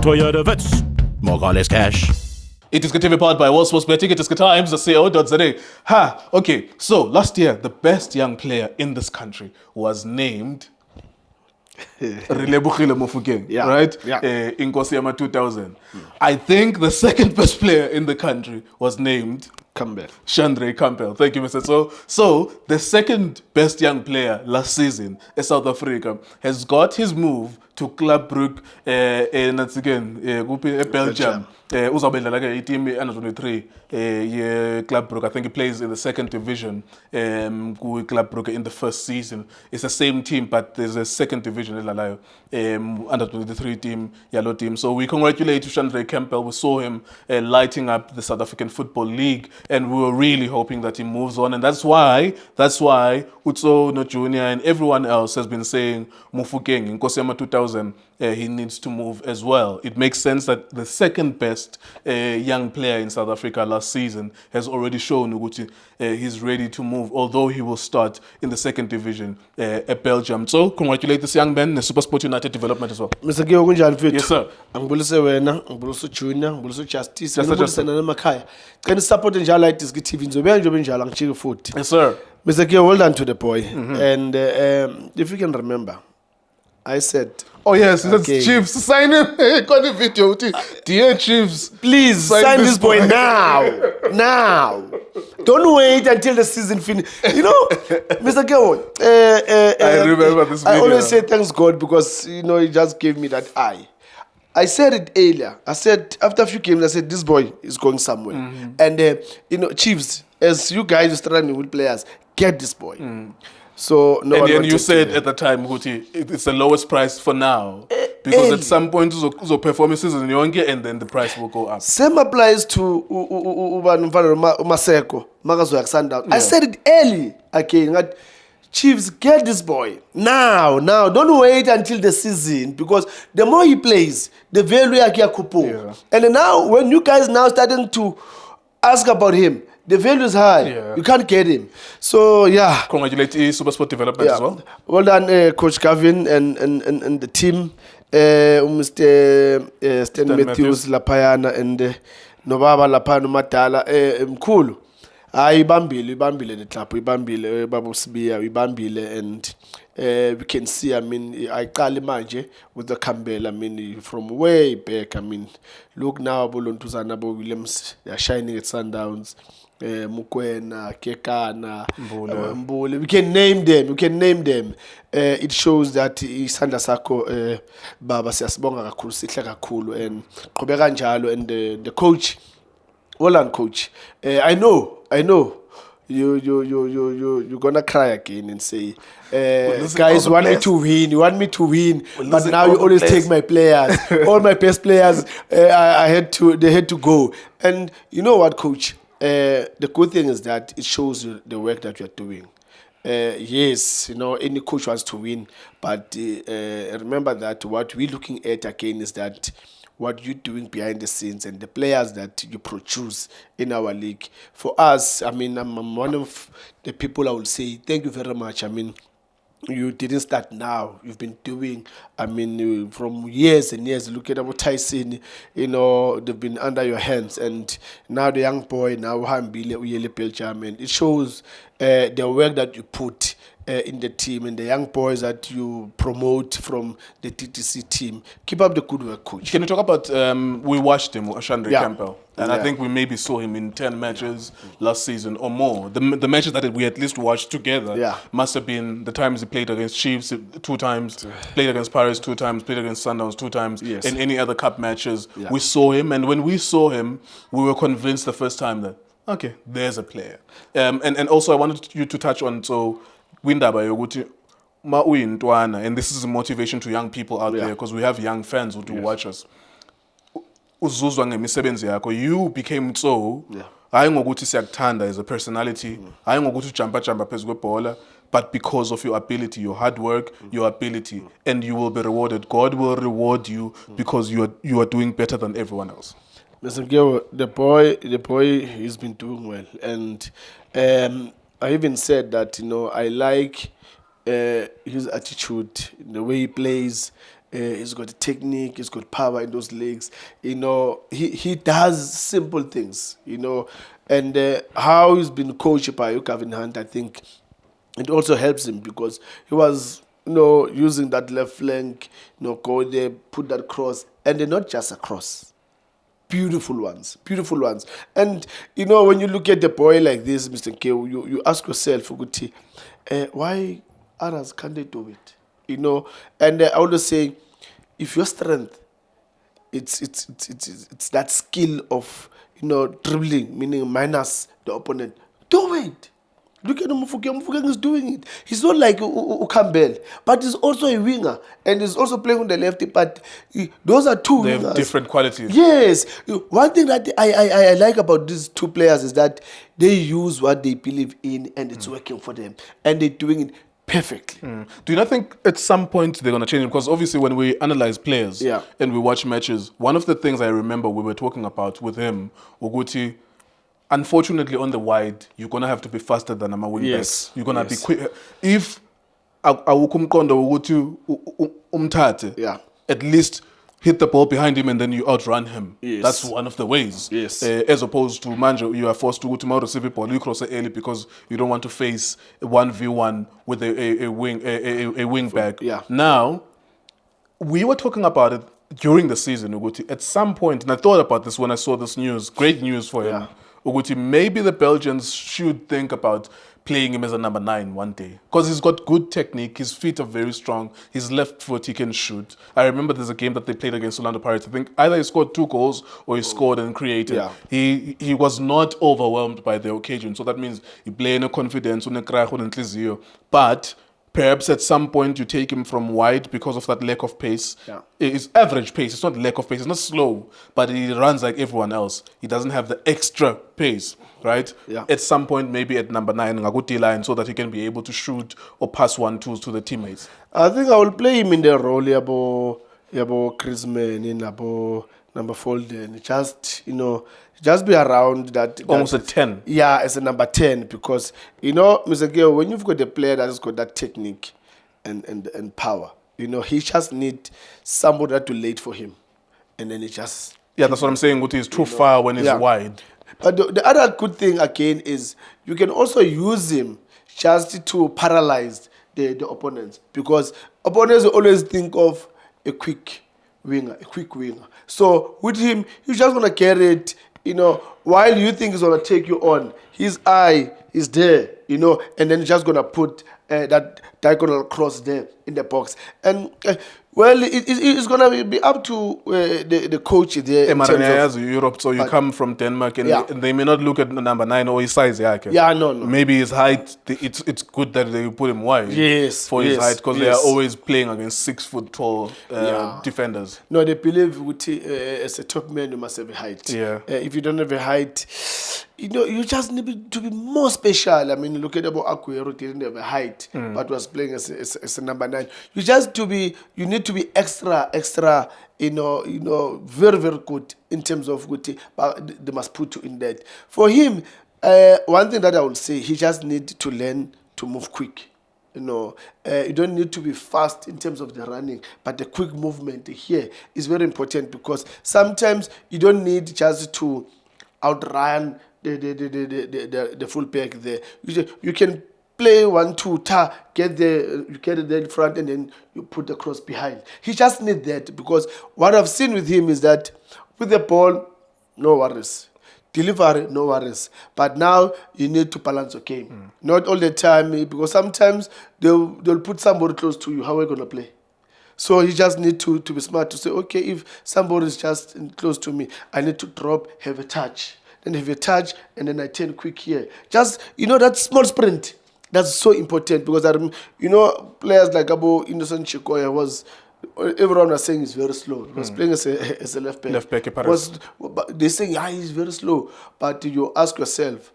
Toyota Vets. Morales Cash. iDiskiTV powered by World Sports Betting. iDiskiTimes.co.za. Okay. So last year, the best young player in this country was named Relebogile Mofokeng, right? Yeah. In Nkosiyama 2000. I think the second best player in the country was named Campbell. Shandre Campbell. Thank you, Mr. So the second best young player last season in South Africa has got his move to Club Brugge in Belgium. Uzawubedlala ke team under 23 Club Brugge. I think he plays in the second division Club Brugge in the first season. It's the same team, but there's a second division under 23 team, yellow team. So we congratulate Shandre Campbell. We saw him lighting up the South African Football League, and we were really hoping that he moves on. And that's why Tso Junior and everyone else has been saying Mofokeng in Nkosiyama 2000. He needs to move as well. It makes sense that the second best young player in South Africa last season has already shown Uguti he's ready to move, although he will start in the second division at Belgium. So congratulate this young man, the SuperSport United development as well. Mr. Nkewu kunjani mfethu? Yes, sir. Angibulise wena, ngibulise Junior, ngibulise Justice, ngibulise namakhaya. Can support njalo iDiskiTV ngizobe nje njalo ngijike futhi. Yes, sir. Mr. Nkewu, well done to the boy. And if you can remember, I said, oh yes, that's Chiefs. Sign him. Got the video. Dear Chiefs, please sign this boy now. Now. Don't wait until the season finishes. You know, Mr. Nkewu, I remember this video. I always say thanks God because, he just gave me that eye. I said it earlier. I said, after a few games, I said, this boy is going somewhere. And, Chiefs, as you guys are struggling with players, get this boy. So no. And then you said at the time, Guti, it's the lowest price for now because at some point, the performances in Yonge, and then the price will go up. Same applies to Maseko, Magazoyak Sundown. I said it early again. Chiefs, get this boy now. Don't wait until the season because the more he plays, the value kupo. And now when you guys now starting to ask about him, the value is high. Yeah. You can't get him. So, yeah. Congratulate SuperSport development as well. Well done, Coach Gavin and the team. Mr. Stan Matthews, Lapayana, and Nobaba Lapano Matala. Mkulu. Ibambile the club. Ibambile, Babusbia, Ibambile, and we can see, I call him with the Campbell, from way back. Look now, Bolontuzanabo Williams, they are shining at Sundowns. Mukwena, Kekana, Mbule. We can name them. It shows that Isanda Sako Baba siyasibonga kakhulu sihle kakhulu and qhubeka njalo and the coach, well coach. I know you're gonna cry again and say guys want me to win, but now you always take my players. All my best players they had to go. And you know what, coach? The good thing is that it shows you the work that you're doing. Yes, any coach wants to win, but remember that what we're looking at again is that what you're doing behind the scenes and the players that you produce in our league. For us, I'm one of the people I will say thank you very much. You didn't start now. You've been doing, from years and years. Look at about Tyson, they've been under your hands. And now the young boy, now Hambile, Uyele Belgium, and it shows the work that you put in the team and the young boys that you promote from the TTC team. Keep up the good work, coach. Can you talk about, we watched him, Shandre Campbell, and I think we maybe saw him in 10 matches last season or more. The matches that we at least watched together must have been the times he played against Chiefs 2 times, played against Paris 2 times, played against Sundowns 2 times, and any other cup matches. We saw him, and when we saw him, we were convinced the first time that, okay, there's a player. And also I wanted you to touch on, so, Windaba yokuthi ma uyintwana, and this is a motivation to young people out there because we have young fans who do watch us. Uzuzwa ngemisebenzi yakho, you became Tso. Hayi ngokuthi siyakuthanda as a personality, hayi ngokuthi jumpa phezu kwebhola, but because of your ability, your hard work, your ability, and you will be rewarded. God will reward you because you are doing better than everyone else. Mr. Nkewu, the boy he's been doing well, and I even said that, I like his attitude, the way he plays, He's got technique. He's got power in those legs. You know, he does simple things. You know, and how he's been coached by Gavin Hunt, I think it also helps him because he was, you know, using that left flank, you know, go there, put that cross, and they're not just a cross. Beautiful ones. And, you know, when you look at the boy like this, Mr. Nkewu, you ask yourself, Uguti, why others can't they do it? You know, and I always say, if your strength, it's that skill of, you know, dribbling, meaning minus the opponent, do it. Look at Mufukeng is doing it. He's not like Campbell, but he's also a winger and he's also playing on the lefty. But those are two They wingers. have different qualities. Yes. One thing that I like about these two players is that they use what they believe in and it's working for them. And they're doing it perfectly. Do you not think at some point they're going to change it? Because obviously when we analyze players and we watch matches, one of the things I remember we were talking about with him, Uguti, unfortunately, on the wide, you're going to have to be faster than a wing Yes. back. You're going to be quick. If awukumkondo ukuthi umthathe, at least hit the ball behind him and then you outrun him. Yes. That's one of the ways. Yes. As opposed to Manjo, you are forced to go to receive a ball, you cross it early because you don't want to face a 1v1 with a wing back. Yeah. Now, we were talking about it during the season, Uguti. At some point, and I thought about this when I saw this news, great news for him. Uguti, maybe the Belgians should think about playing him as a number 9 one day. Because he's got good technique, his feet are very strong, his left foot he can shoot. I remember there's a game that they played against Orlando Pirates. I think either he scored 2 goals or he scored and created. Yeah. He was not overwhelmed by the occasion. So that means he played in a confidence, but perhaps at some point you take him from wide because of that lack of pace. It's average pace. It's not lack of pace. It's not slow, but he runs like everyone else. He doesn't have the extra pace, right? At some point, maybe at number 9, Ngaguti line, so that he can be able to shoot or pass 1-2s to the teammates. I think I will play him in the role yabo Chris Man in abo number 4. Just, you know, just be around that. Almost a 10. Yeah, as a number 10 because, you know, Mr. Gale, when you've got a player that has got that technique and power, you know, he just need somebody that will late for him. And then he just... Yeah, that's what I'm saying. Guti is too far when he's wide. But the other good thing, again, is you can also use him just to paralyze the opponents because opponents always think of a quick winger. So with him, you're just going to carry it, you know, while you think he's going to take you on, his eye is there, you know, and then he's just going to put that diagonal cross there in the box. And, well, it's going to be up to the coach there. Europe, so you come from Denmark and they may not look at the number 9 or his size. No. Maybe his height, it's good that they put him wide his height because they are always playing against 6 foot tall defenders. No, they believe as a top man, you must have a height. If you don't have a height, you know, you just need to be more special. I mean, look at about Aguero, didn't have a height, but was playing as a number 9. You need to be extra, you know, very, very good in terms of good. But they must put you in that. For him, one thing that I would say, he just need to learn to move quick. You know, you don't need to be fast in terms of the running, but the quick movement here is very important because sometimes you don't need just to outrun the full back there. You can play 1-2, get it there in front, and then you put the cross behind. He just needs that because what I've seen with him is that with the ball, no worries. Delivery, no worries. But now you need to balance your game. Not all the time, because sometimes they'll put somebody close to you. How are you going to play? So you just need to be smart to say, okay, if somebody is just close to me, I need to drop, have a touch. Then have a touch, and then I turn quick here. Just, you know, that small sprint. That's so important because, you know, players like Abo Innocent Chikoya everyone was saying he's very slow. He was playing as a left back. Left back, they're saying, he's very slow. But you ask yourself,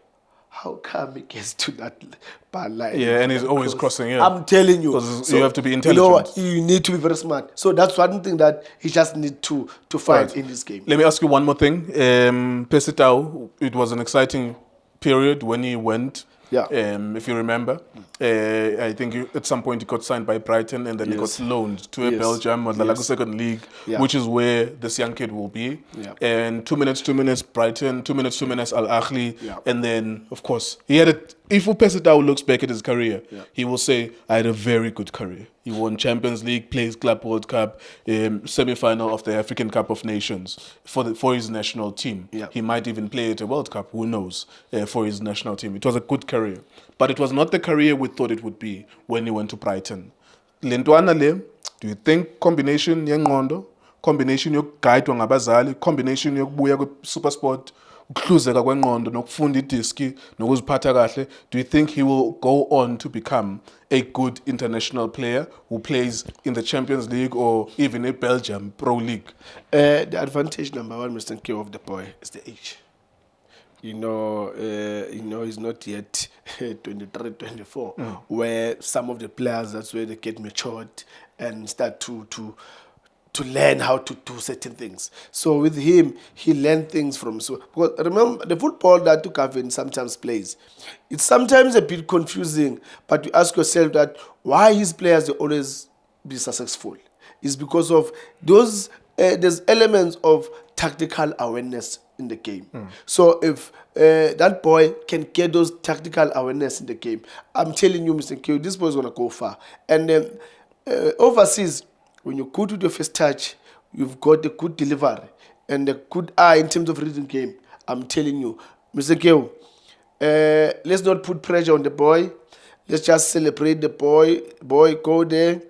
how come he gets to that bar line? Yeah, and he's always crossing. I'm telling you. Because you have to be intelligent. You know what? You need to be very smart. So that's one thing that he just needs to find in this game. Let me ask you one more thing. Pesitao, it was an exciting period when he went. Yeah. If you remember. I think at some point he got signed by Brighton and then he got loaned to a Belgium or the second league, which is where this young kid will be. Yeah. And 2 minutes Brighton, 2 minutes Al Ahly, Yeah. and then of course he had it. If Upesitao looks back at his career, he will say, I had a very good career. He won Champions League, plays Club World Cup, semi-final of the African Cup of Nations for his national team. Yeah. He might even play at a World Cup, who knows, for his national team. It was a good career. But it was not the career we thought it would be when he went to Brighton. Lentwana le, do you think combination yengondo, combination yokuguidwa ngabazali, combination yokubuya kwe-SuperSport, ukuhluzeka kwengqondo nokufunda idiski nokuziphatha kahle, do you think he will go on to become a good international player who plays in the Champions League or even a Belgium Pro League? The advantage number one, Mr. Nkewu, of the boy is the age. He's not yet 23, 24, where some of the players, that's where they get matured and start to learn how to do certain things. So with him, he learned things from... Because remember, the football that Tukavin sometimes plays, it's sometimes a bit confusing, but you ask yourself that why his players, they always be successful. It's because of those... there's elements of tactical awareness in the game. So if that boy can get those tactical awareness in the game, I'm telling you, Mr. Nkewu, this boy is going to go far. And overseas, when you go to your first touch, you've got a good delivery and a good eye in terms of reading game. I'm telling you, Mr. Nkewu, let's not put pressure on the boy. Let's just celebrate the boy. Boy, go there,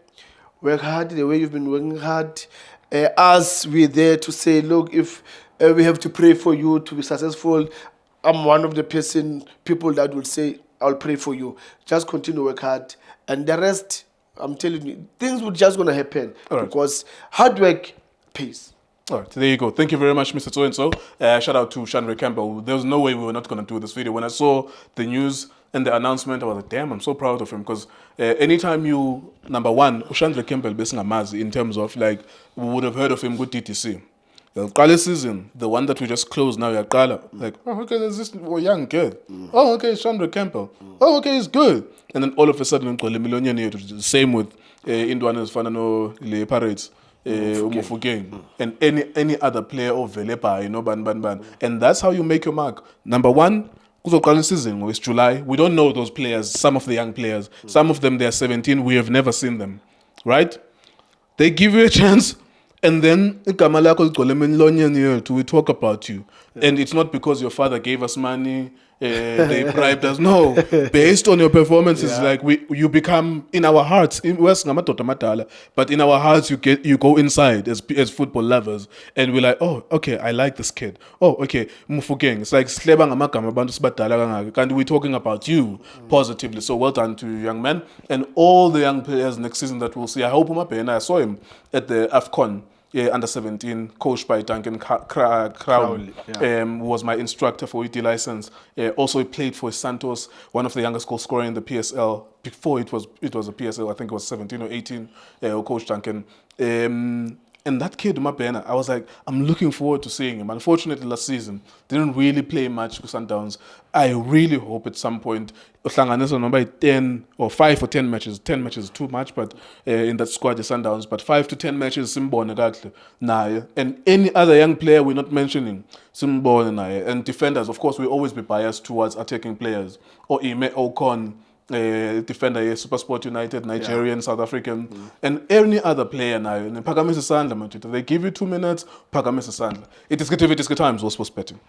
work hard the way you've been working hard. Us, we're there to say, look, if we have to pray for you to be successful, I'm one of the people that will say, I'll pray for you. Just continue to work hard. And the rest, I'm telling you, things will just going to happen because hard work pays. All right, there you go. Thank you very much, Mr. So-and-so. Shout out to Shandre Campbell. There was no way we were not going to do this video. When I saw the news and the announcement, I was like, damn, I'm so proud of him. Because anytime you, number one, Shandre Campbell, in terms of, like, we would have heard of him with DTC. The season, the one that we just closed now, like, oh, okay, there's this young kid. Oh, okay, Shandre Campbell. Oh, okay, he's good. And then all of a sudden, the same with Indwane's Fanano, Le Pirates, Umufukeng, and any other player of Velepa, ban. And that's how you make your mark. Number one, season, it's July. We don't know those players, some of the young players. Some of them, they're 17. We have never seen them, right? They give you a chance. And then we talk about you. And it's not because your father gave us money, they bribed us. No, based on your performances, like you become in our hearts. But in our hearts, you go inside as football lovers, and we're like, oh, okay, I like this kid. Oh, okay, Mufukeng. It's like and we're talking about you positively. So well done to you, young man, and all the young players next season that we'll see. I hope I saw him at the AFCON. Under 17, coached by Duncan Crowley, who was my instructor for ET license. Also, he played for Santos, one of the youngest goal scorers in the PSL. Before it was a PSL, I think it was 17 or 18. Coach Duncan. And that kid, Mapena, I was like, I'm looking forward to seeing him. Unfortunately, last season, didn't really play much with Sundowns. I really hope at some point, 10 or 5 or 10 matches. 10 matches is too much, but in that squad, the Sundowns. But 5 to 10 matches, and any other young player we're not mentioning, and defenders, of course, we always be biased towards attacking players. Or Ime Okon, defender, SuperSport United, Nigerian, South African, and any other player now. They give you 2 minutes, iDiskiTV, iDiski Times, was sports betting.